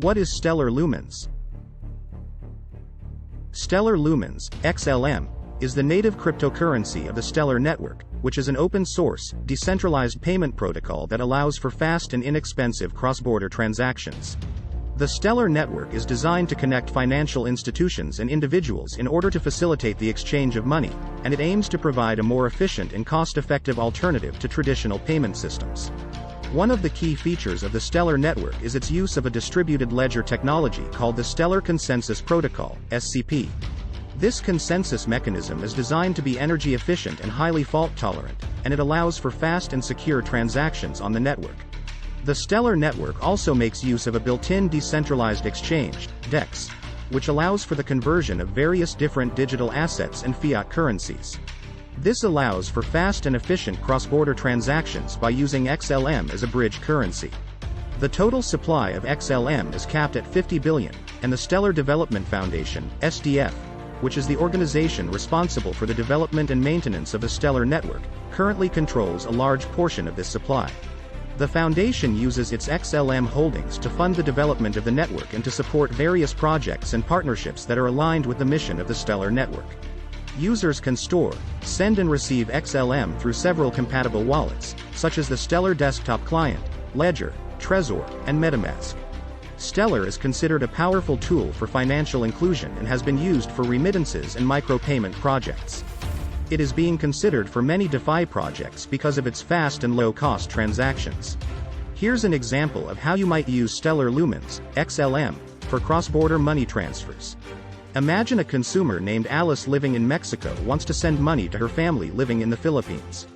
What is Stellar Lumens? Stellar Lumens, XLM, is the native cryptocurrency of the Stellar network, which is an open-source, decentralized payment protocol that allows for fast and inexpensive cross-border transactions. The Stellar network is designed to connect financial institutions and individuals in order to facilitate the exchange of money, and it aims to provide a more efficient and cost-effective alternative to traditional payment systems. One of the key features of the Stellar network is its use of a distributed ledger technology called the Stellar Consensus Protocol, SCP. This consensus mechanism is designed to be energy efficient and highly fault-tolerant, and it allows for fast and secure transactions on the network. The Stellar network also makes use of a built-in decentralized exchange, DEX, which allows for the conversion of various different digital assets and fiat currencies. This allows for fast and efficient cross-border transactions by using XLM as a bridge currency. The total supply of XLM is capped at 50 billion, and the Stellar Development Foundation, SDF, which is the organization responsible for the development and maintenance of the Stellar network, currently controls a large portion of this supply. The foundation uses its XLM holdings to fund the development of the network and to support various projects and partnerships that are aligned with the mission of the Stellar network. Users can store, send and receive XLM through several compatible wallets, such as the Stellar Desktop Client, Ledger, Trezor, and MetaMask. Stellar is considered a powerful tool for financial inclusion and has been used for remittances and micropayment projects. It is being considered for many DeFi projects because of its fast and low-cost transactions. Here's an example of how you might use Stellar Lumens, XLM, for cross-border money transfers. Imagine a consumer named Alice living in Mexico wants to send money to her family living in the Philippines.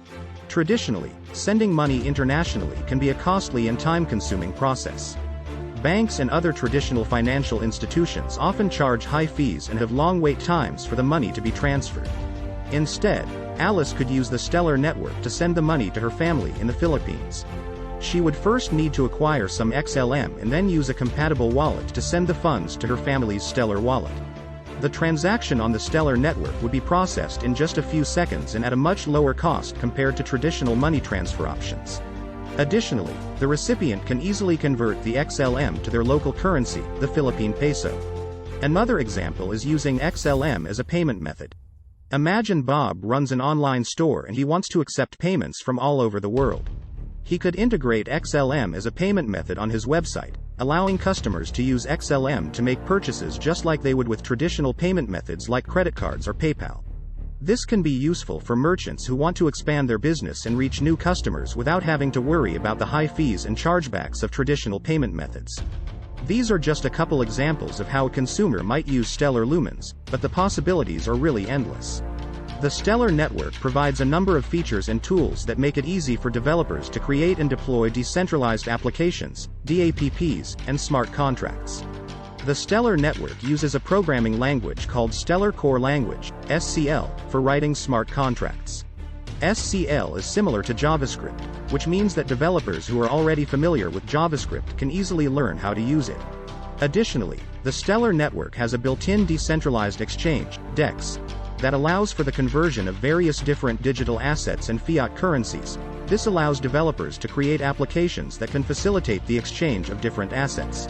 Traditionally, sending money internationally can be a costly and time-consuming process. Banks and other traditional financial institutions often charge high fees and have long wait times for the money to be transferred. Instead, Alice could use the Stellar network to send the money to her family in the Philippines. She would first need to acquire some XLM and then use a compatible wallet to send the funds to her family's Stellar wallet. The transaction on the Stellar network would be processed in just a few seconds and at a much lower cost compared to traditional money transfer options. Additionally, the recipient can easily convert the XLM to their local currency, the Philippine peso. Another example is using XLM as a payment method. Imagine Bob runs an online store and he wants to accept payments from all over the world. He could integrate XLM as a payment method on his website, allowing customers to use XLM to make purchases just like they would with traditional payment methods like credit cards or PayPal. This can be useful for merchants who want to expand their business and reach new customers without having to worry about the high fees and chargebacks of traditional payment methods. These are just a couple examples of how a consumer might use Stellar Lumens, but the possibilities are really endless. The Stellar network provides a number of features and tools that make it easy for developers to create and deploy decentralized applications, DApps, and smart contracts. The Stellar network uses a programming language called Stellar Core Language, SCL, for writing smart contracts. SCL is similar to JavaScript, which means that developers who are already familiar with JavaScript can easily learn how to use it. Additionally, the Stellar network has a built-in decentralized exchange, DEX, that allows for the conversion of various different digital assets and fiat currencies. This allows developers to create applications that can facilitate the exchange of different assets.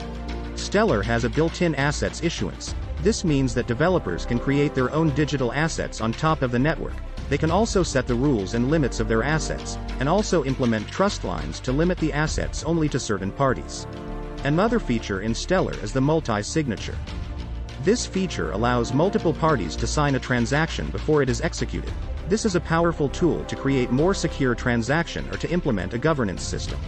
Stellar has a built-in assets issuance. This means that developers can create their own digital assets on top of the network. They can also set the rules and limits of their assets, and also implement trust lines to limit the assets only to certain parties. Another feature in Stellar is the multi-signature. This feature allows multiple parties to sign a transaction before it is executed. This is a powerful tool to create more secure transaction or to implement a governance system.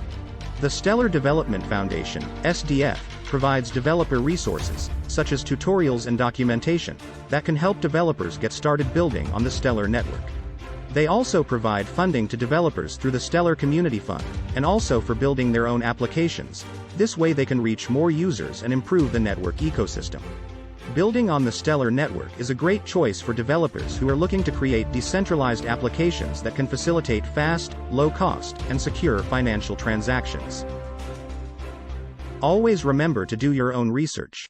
The Stellar Development Foundation, SDF, provides developer resources, such as tutorials and documentation, that can help developers get started building on the Stellar network. They also provide funding to developers through the Stellar Community Fund, and also for building their own applications. This way they can reach more users and improve the network ecosystem. Building on the Stellar network is a great choice for developers who are looking to create decentralized applications that can facilitate fast, low-cost, and secure financial transactions. Always remember to do your own research.